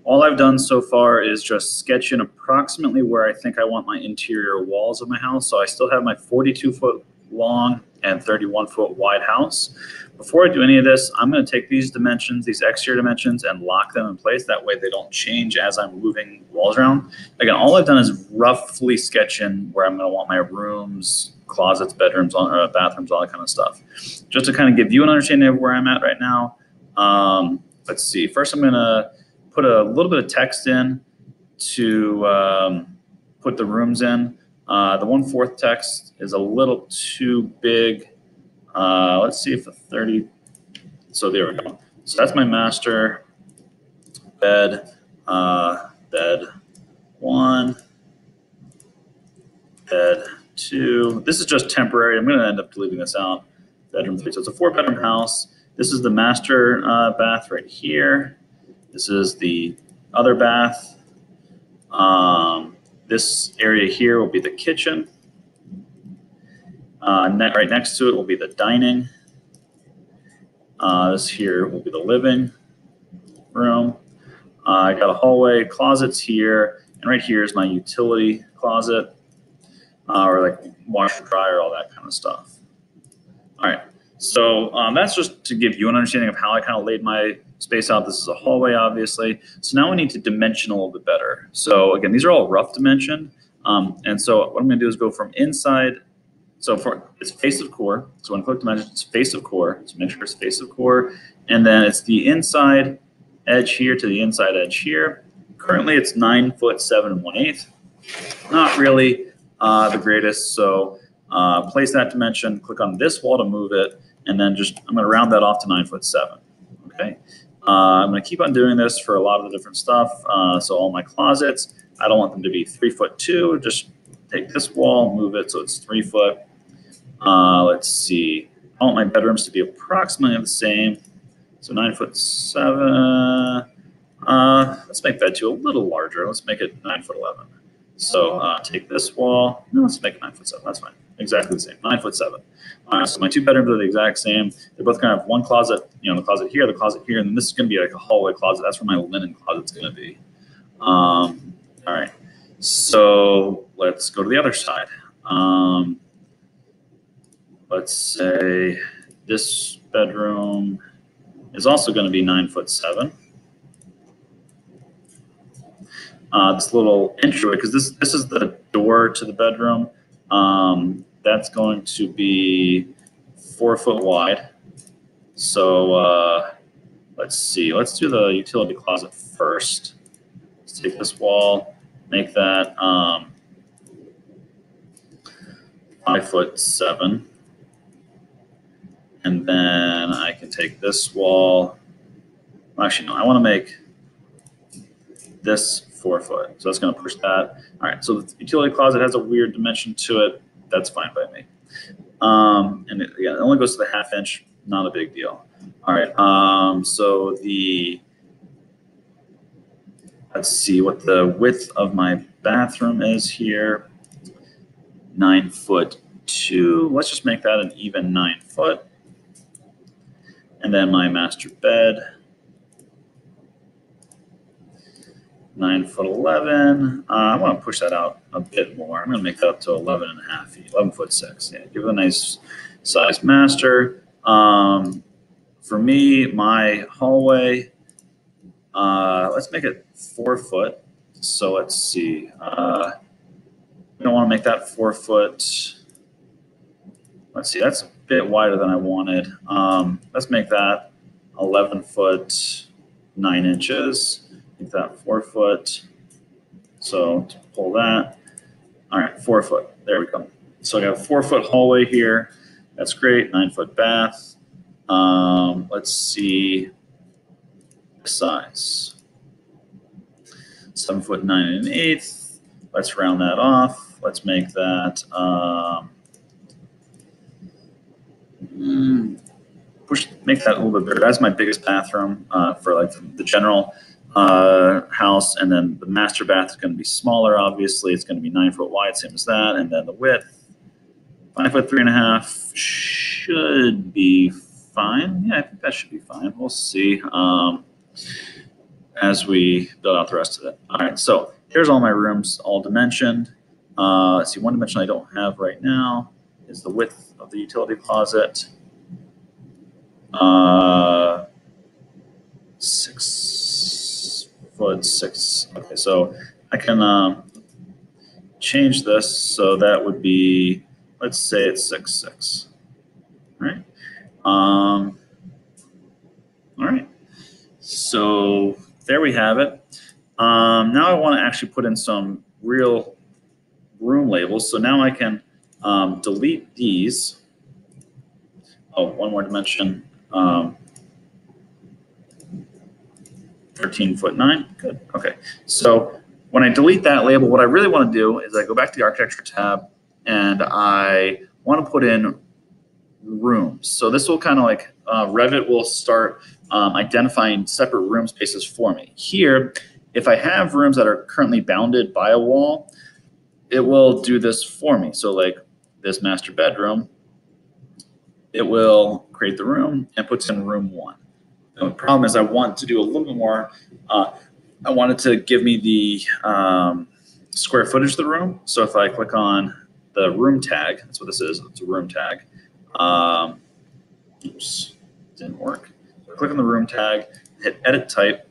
all I've done so far is just sketch in approximately where I think I want my interior walls of my house. So I still have my 42-foot long and 31-foot wide house. Before I do any of this, I'm going to take these dimensions, these exterior dimensions, and lock them in place. That way they don't change as I'm moving walls around. Again, all I've done is roughly sketch in where I'm going to want my rooms, closets, bedrooms, bathrooms, all that kind of stuff. Just to kind of give you an understanding of where I'm at right now. Let's see. First, I'm going to put a little bit of text in to put the rooms in. The 1/4 text is a little too big. Let's see if the 30, so there we go. So that's my master bed, bed 1, bed 2. This is just temporary. I'm going to end up deleting this out. Bedroom 3. So it's a 4-bedroom house. This is the master bath right here. This is the other bath. This area here will be the kitchen. Right next to it will be the dining. This here will be the living room. I got a hallway, closets here, and right here is my utility closet, or like washer, dryer, all that kind of stuff. All right, so that's just to give you an understanding of how I kind of laid my space out. This is a hallway, obviously. So now we need to dimension a little bit better. So again, these are all rough dimension. And so what I'm going to do is go from inside. So it's face of core. So when I click dimension, it's face of core. So make sure it's face of core. And then it's the inside edge here to the inside edge here. Currently it's 9'7" 1/8". Not really the greatest. So place that dimension, click on this wall to move it, and then I'm going to round that off to 9'7". Okay. I'm going to keep on doing this for a lot of the different stuff. So all my closets, I don't want them to be 3'2". Just take this wall, move it so it's 3 foot. Let's see. I want my bedrooms to be approximately the same. So 9'7". Let's make bed 2 a little larger. Let's make it 9'11". So take this wall. No, let's make it 9'7". That's fine. Exactly the same. 9'7". So my 2 bedrooms are the exact same. They're both going to have one closet, the closet here, and then this is going to be like a hallway closet. That's where my linen closet's going to be. All right. So let's go to the other side. Let's say this bedroom is also going to be 9'7". This little entryway, because this is the door to the bedroom. That's going to be 4 foot wide. So let's see. Let's do the utility closet first. Let's take this wall, make that 5'7". And then I can take this wall. Actually, no, I want to make this 4 foot. So that's going to push that. All right, so the utility closet has a weird dimension to it. That's fine by me. And again, it only goes to the 1/2 inch. Not a big deal. All right, so let's see what the width of my bathroom is here. 9'2". Let's just make that an even 9 foot. And then my master bed, 9'11". I want to push that out a bit more. I'm going to make that up to 11.5 feet, 11'6". Yeah, give it a nice size master. For me, my hallway, let's make it 4 foot. So let's see. I don't want to make that 4 foot. Let's see, that's a bit wider than I wanted. Let's make that 11 foot 9 inches. Make that 4 foot. So to pull that. All right, 4 foot. There we go. So I got a 4 foot hallway here. That's great. 9 foot bath. Let's see the size. 7'9" 1/8". Let's round that off. Let's make that make that a little bit bigger. That's my biggest bathroom for like the general house, and then the master bath is going to be smaller. Obviously, it's going to be 9 foot wide, same as that, and then the width 5'3.5" should be fine. Yeah, I think that should be fine. We'll see. as we build out the rest of it. All right, so here's all my rooms, all dimensioned. Let's see, one dimension I don't have right now is the width of the utility closet. 6 foot 6. Okay, so I can change this, so that would be, let's say it's 6'6", right? All right, so there we have it. Now I want to actually put in some real room labels. So now I can delete these. Oh, one more dimension. 13'9". Good. Okay. So when I delete that label, what I really want to do is I go back to the architecture tab and I want to put in rooms. So this will kind of like Revit will start identifying separate room spaces for me. Here, if I have rooms that are currently bounded by a wall, it will do this for me. So like this master bedroom, it will create the room and puts in room 1. The problem is I want to do a little bit more. I want it to give me the square footage of the room. So if I click on the room tag, that's what this is, it's a room tag. Oops, didn't work. So I click on the room tag, hit edit type.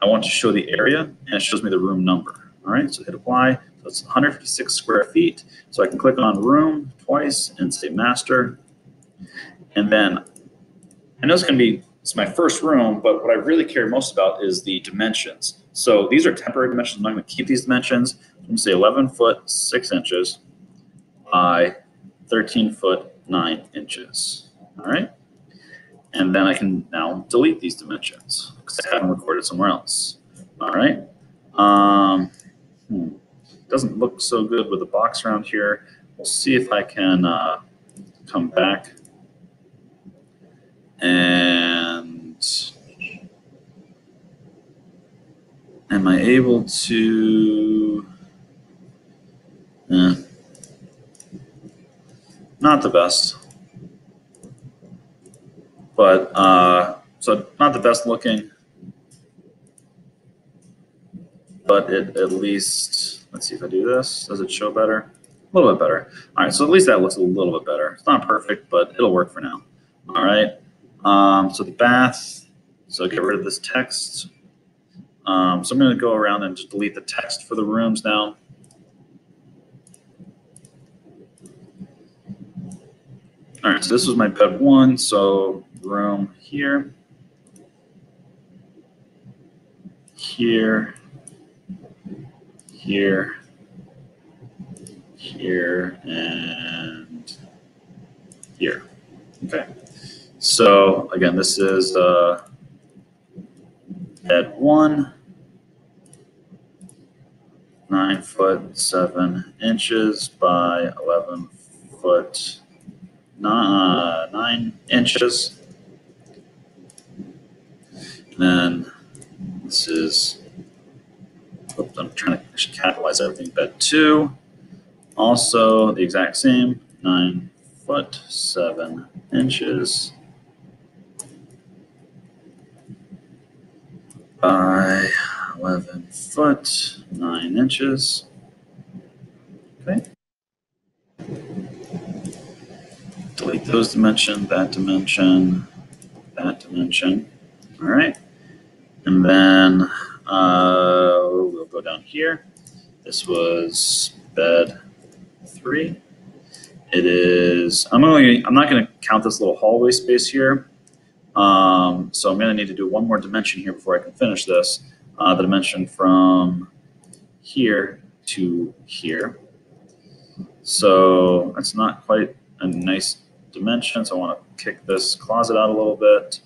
I want to show the area, and it shows me the room number. All right, so hit apply. So it's 156 square feet. So I can click on room twice and say master. And then I know it's my first room, but what I really care most about is the dimensions. So these are temporary dimensions. I'm not going to keep these dimensions. I'm going to say 11 foot 6 inches by 13 foot 9 inches. All right. And then I can now delete these dimensions because I have them recorded somewhere else. All right. Doesn't look so good with the box around here. We'll see if I can come back and am I able to? Not the best. But so not the best looking, but it at least, let's see if I do this. Does it show better? A little bit better. All right, so at least that looks a little bit better. It's not perfect, but it'll work for now. All right, so the bath, so get rid of this text. So I'm gonna go around and just delete the text for the rooms now. All right, so this was my bed 1, so room here, here, here, here, and here. Okay, so again, this is bed 1, 9 foot 7 inches by 11 foot 9 inches. And then this is, oops, I'm trying to capitalize everything. Bed 2, also the exact same, 9 foot 7 inches by 11 foot 9 inches. Okay. Delete those dimensions, that dimension, that dimension. All right. And then we'll go down here. This was bed 3. It is, I'm not going to count this little hallway space here. So I'm going to need to do one more dimension here before I can finish this. The dimension from here to here. So that's not quite a nice dimension. So I want to kick this closet out a little bit.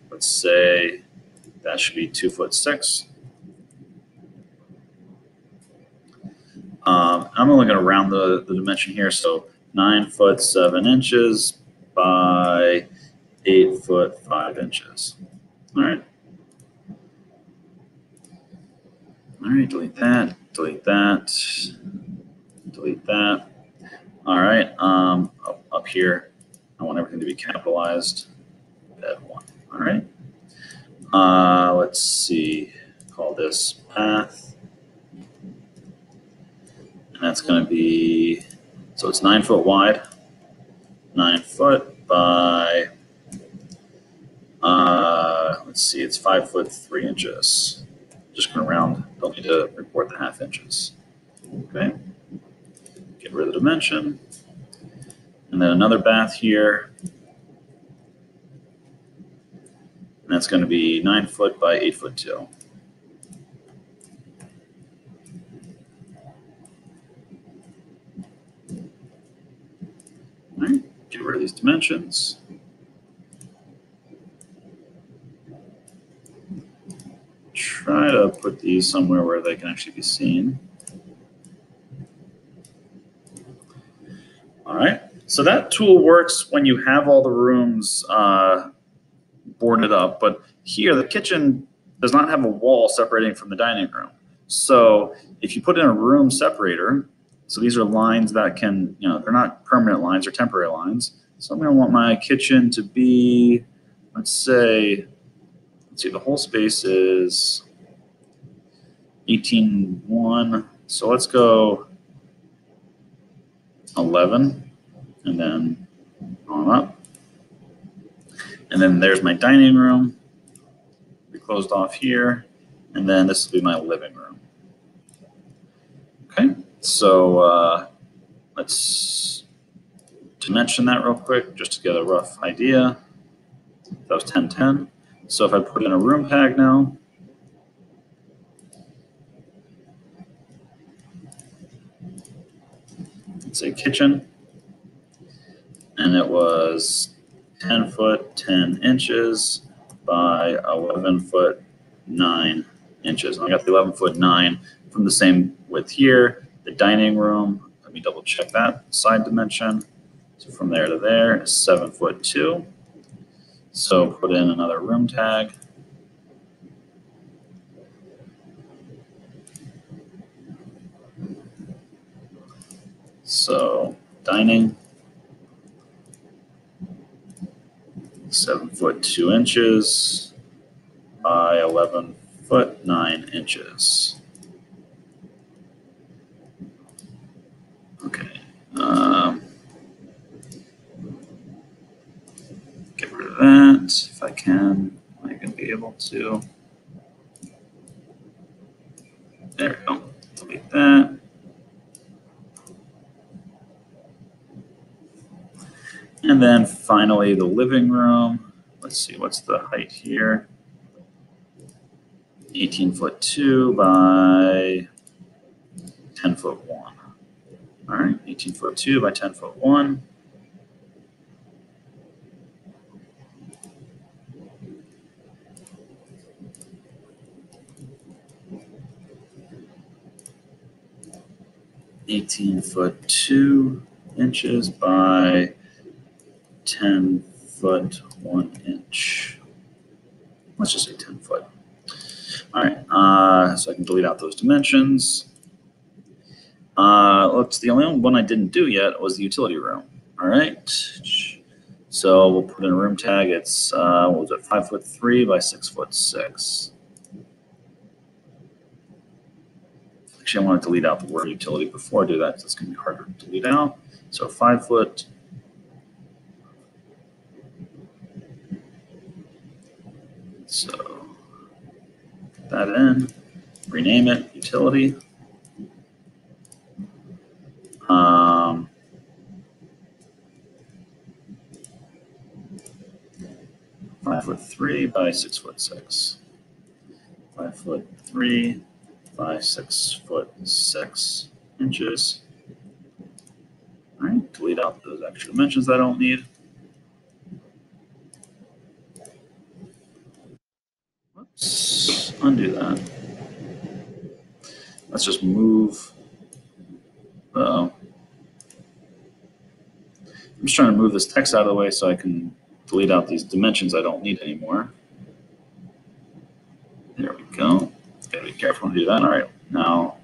Let's say that should be 2 foot 6. I'm only going to round the dimension here. So 9 foot 7 inches by 8 foot 5 inches. All right. All right, delete that, delete that, delete that. All right, up here, I want everything to be capitalized. Bed 1. All right. Let's see, call this path. And that's going to be, so it's 9 foot wide, 9 foot by, let's see, it's 5 foot 3 inches. Just going to round, don't need to report the half inches. Okay, get rid of the dimension. And then another bath here. And that's going to be 9 foot by 8 foot 2. All right, get rid of these dimensions. Try to put these somewhere where they can actually be seen. All right, so that tool works when you have all the rooms boarded up, but here the kitchen does not have a wall separating from the dining room. So if you put in a room separator, so these are lines that can, they're not permanent lines, or temporary lines. So I'm going to want my kitchen to be, let's see, the whole space is 18.1. So let's go 11 and then on up. And then there's my dining room. We closed off here. And then this will be my living room. Okay, so let's dimension that real quick just to get a rough idea. That was 1010. So if I put in a room tag now, let's say kitchen, and it was 10 foot 10 inches by 11 foot 9 inches. And I got the 11 foot 9 from the same width here. The dining room, let me double check that side dimension. So from there to there is 7 foot 2. So put in another room tag. So dining, 7 foot 2 inches by 11 foot 9 inches. Okay. Get rid of that if I can. Am I going to be able to? There we go. Delete that. And then finally the living room. Let's see, what's the height here? 18 foot 2 by 10 foot 1. All right, 18 foot 2 by 10 foot 1. (18 foot 2 inches) by 10 foot 1 inch. Let's just say 10 foot. All right, so I can delete out those dimensions. The only one I didn't do yet was the utility room. All right, so we'll put in a room tag. It's what was it, 5 foot 3 by 6 foot 6. Actually, I want to delete out the word utility before I do that, because it's going to be harder to delete out. So 5 foot. So put that in, rename it utility. 5 foot 3 by 6 foot 6. 5 foot 3 by 6 foot 6 inches. All right, delete out those extra dimensions I don't need. Whoops, undo that. Let's just move. I'm just trying to move this text out of the way so I can delete out these dimensions I don't need anymore. There we go. Gotta be careful to do that. All right, now,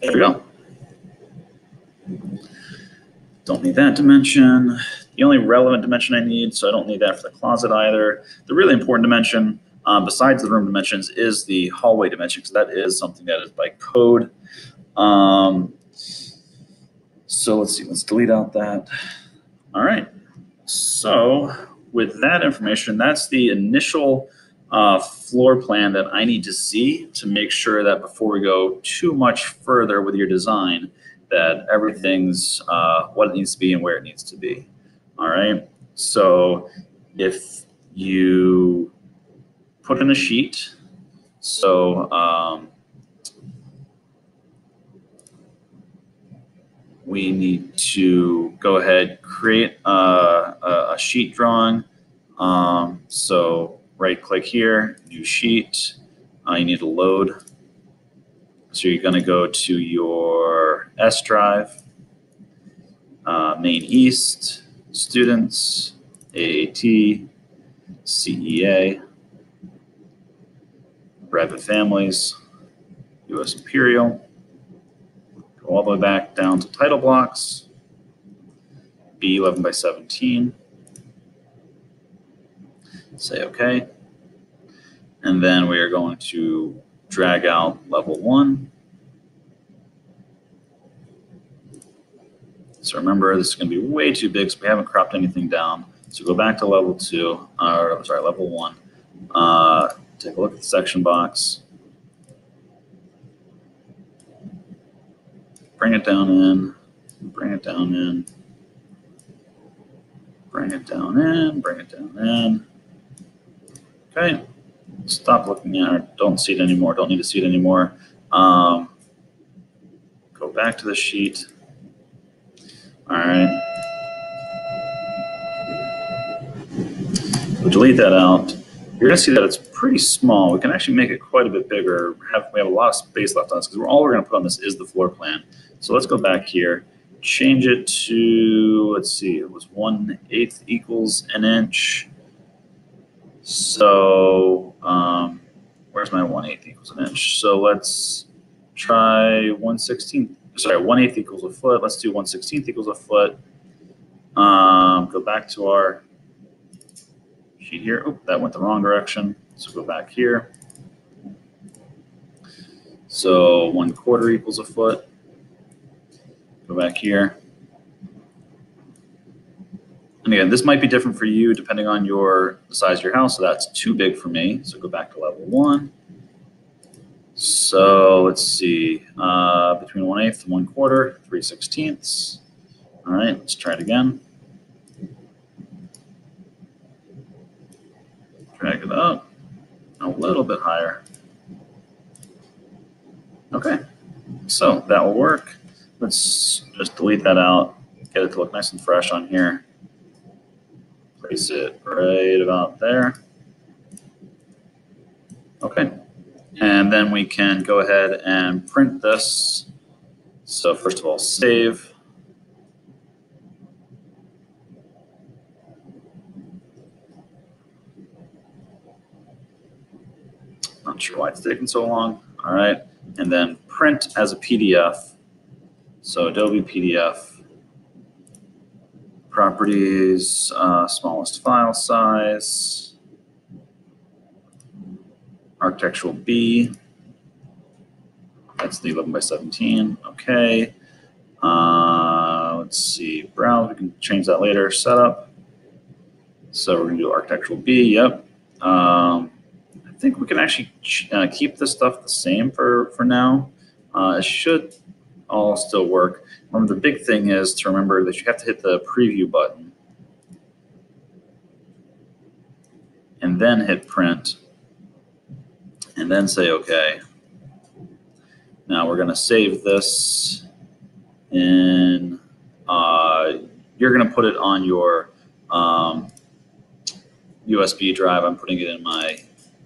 there we go. Don't need that dimension. The only relevant dimension I need, so I don't need that for the closet either. The really important dimension, besides the room dimensions, is the hallway dimension, because that is something that is by code. So let's see, let's delete out that. All right, so with that information, that's the initial floor plan that I need to see to make sure that before we go too much further with your design, that everything's what it needs to be and where it needs to be. All right, so if you put in a sheet, so we need to go ahead, create a sheet drawing. So right click here, new sheet, you need to load. So you're gonna go to your S drive, main east, students, AAT, CEA, private families, US Imperial, go all the way back down to title blocks, B11 by 17, say okay. And then we are going to drag out level 1. So remember, this is going to be way too big, so we haven't cropped anything down. So go back to level 2, or sorry, level 1. Take a look at the section box. Bring it down in, bring it down in, bring it down in, bring it down in. Okay, stop looking at it. Don't see it anymore, don't need to see it anymore. Go back to the sheet. All right. So delete that out. You're gonna see that it's pretty small. We can actually make it quite a bit bigger. We have a lot of space left on this because all we're gonna put on this is the floor plan. So let's go back here, change it to, let's see, it was 1/8 equals an inch. So where's my 1/8 equals an inch? So let's try 1/16, sorry, 1/8 equals a foot. Let's do 1/16 equals a foot. Go back to our sheet here. Oh, that went the wrong direction. So go back here. So 1/4 equals a foot. Go back here. And again, this might be different for you depending on the size of your house. So that's too big for me. So go back to level 1. So let's see, between 1/8 and 1/4, 3/16. All right, let's try it again. Drag it up a little bit higher. Okay, so that will work. Let's just delete that out, get it to look nice and fresh on here. Place it right about there. Okay, and then we can go ahead and print this. So first of all, save. Not sure why it's taking so long. All right, and then print as a PDF. So Adobe PDF, properties, smallest file size, architectural B, that's the 11 by 17, okay. Let's see, browse, we can change that later, setup. So we're gonna do architectural B, yep. I think we can actually keep this stuff the same for now. It should all still work. Remember, the big thing is to remember that you have to hit the preview button and then hit print and then say okay. Now we're going to save this in, you're going to put it on your USB drive. I'm putting it in my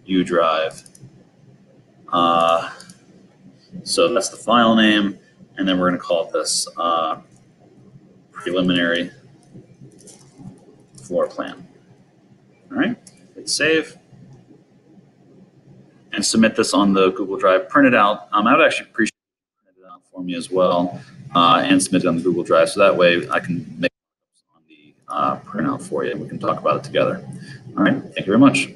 U drive. So that's the file name. And then we're going to call this preliminary floor plan. All right, hit save. And submit this on the Google Drive. Print it out. I would actually appreciate it printed out for me as well. and submit it on the Google Drive. So that way I can make on the printout for you and we can talk about it together. All right, thank you very much.